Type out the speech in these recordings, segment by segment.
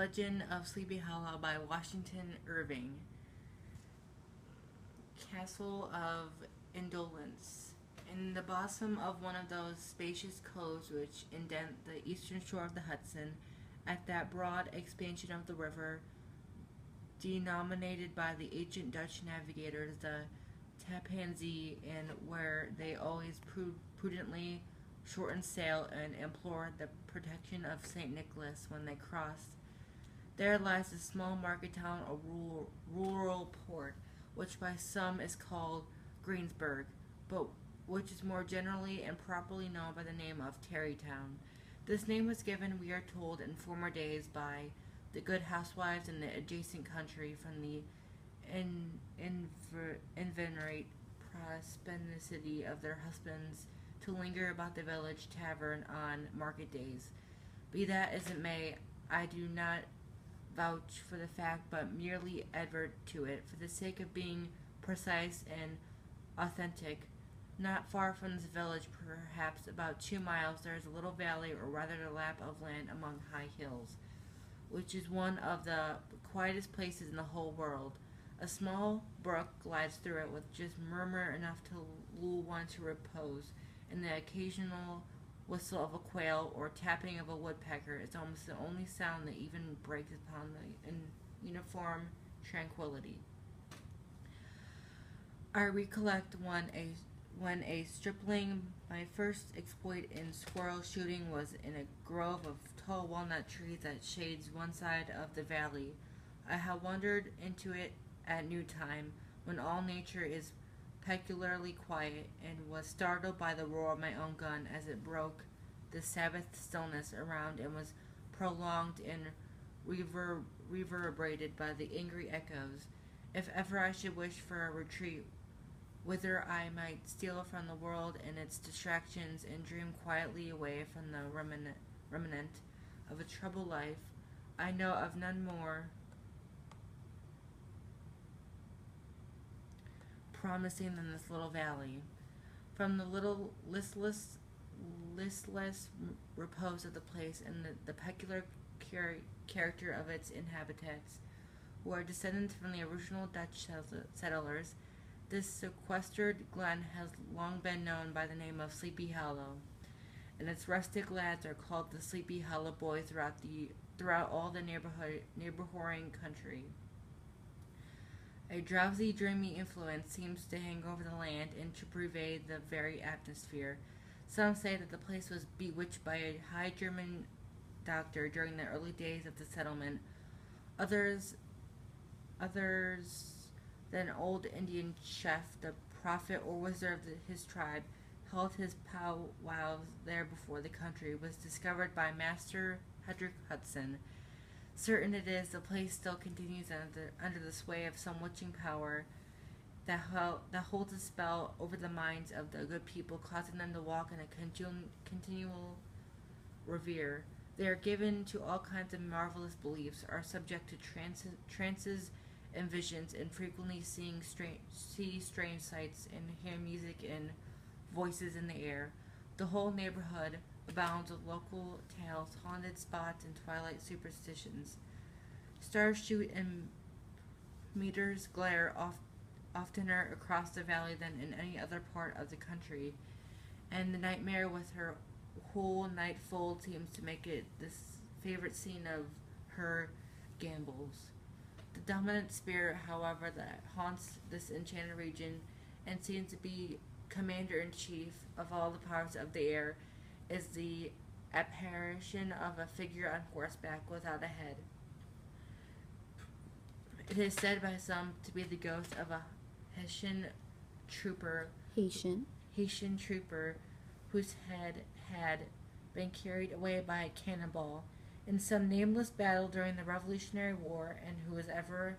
Legend of Sleepy Hollow by Washington Irving. Castle of Indolence. In the bosom of one of those spacious coves which indent the eastern shore of the Hudson, at that broad expansion of the river, denominated by the ancient Dutch navigators the Tappan Zee, and where they always prudently shortened sail and implored the protection of St. Nicholas when they crossed. There lies the small market town or rural port, which by some is called Greensburg, but which is more generally and properly known by the name of Tarrytown. This name was given, we are told, in former days by the good housewives in the adjacent country from the inveterate propensity of their husbands to linger about the village tavern on market days. Be that as it may, I do not vouch for the fact, but merely advert to it for the sake of being precise and authentic. Not far from this village, perhaps about 2 miles, there is a little valley, or rather a lap of land among high hills, which is one of the quietest places in the whole world. A small brook glides through it with just murmur enough to lull one to repose, and the occasional whistle of a quail or tapping of a woodpecker is almost the only sound that even breaks upon the uniform tranquility. I recollect when a stripling, my first exploit in squirrel shooting was in a grove of tall walnut trees that shades one side of the valley. I had wandered into it at noontime, when all nature is peculiarly quiet, and was startled by the roar of my own gun as it broke the Sabbath stillness around and was prolonged and reverberated by the angry echoes. If ever I should wish for a retreat whither I might steal from the world and its distractions and dream quietly away from the remnant of a troubled life, I know of none more promising than this little valley. From the little listless repose of the place and the peculiar character of its inhabitants, who are descendants from the original Dutch settlers, this sequestered glen has long been known by the name of Sleepy Hollow, and its rustic lads are called the Sleepy Hollow Boys throughout all the neighboring country. A drowsy, dreamy influence seems to hang over the land and to pervade the very atmosphere. Some say that the place was bewitched by a high German doctor during the early days of the settlement. Others that an old Indian chef, the prophet or wizard of his tribe, held his powwows there before the country was discovered by Master Hedrick Hudson. Certain it is, the place still continues under the sway of some witching power that holds a spell over the minds of the good people, causing them to walk in a continual revere. They are given to all kinds of marvelous beliefs, are subject to trances and visions, and frequently see strange sights and hear music and voices in the air. The whole neighborhood abounds with local tales, haunted spots, and twilight superstitions. Stars shoot and meteors glare oftener across the valley than in any other part of the country, and the nightmare with her whole night fold seems to make it this favorite scene of her gambols. The dominant spirit, however, that haunts this enchanted region and seems to be commander-in-chief of all the powers of the air is the apparition of a figure on horseback without a head. It is said by some to be the ghost of a Haitian trooper whose head had been carried away by a cannonball in some nameless battle during the Revolutionary War, and who was ever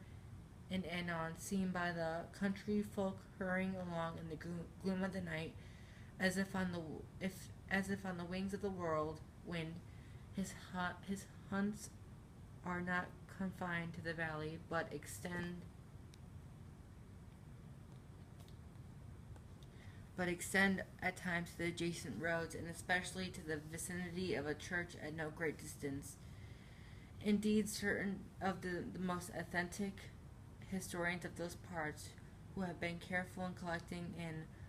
and anon seen by the country folk hurrying along in the gloom of the night, as if on the wings of the whirlwind. His hunts are not confined to the valley, but extend at times to the adjacent roads, and especially to the vicinity of a church at no great distance. Indeed, certain of the most authentic historians of those parts, who have been careful in collecting and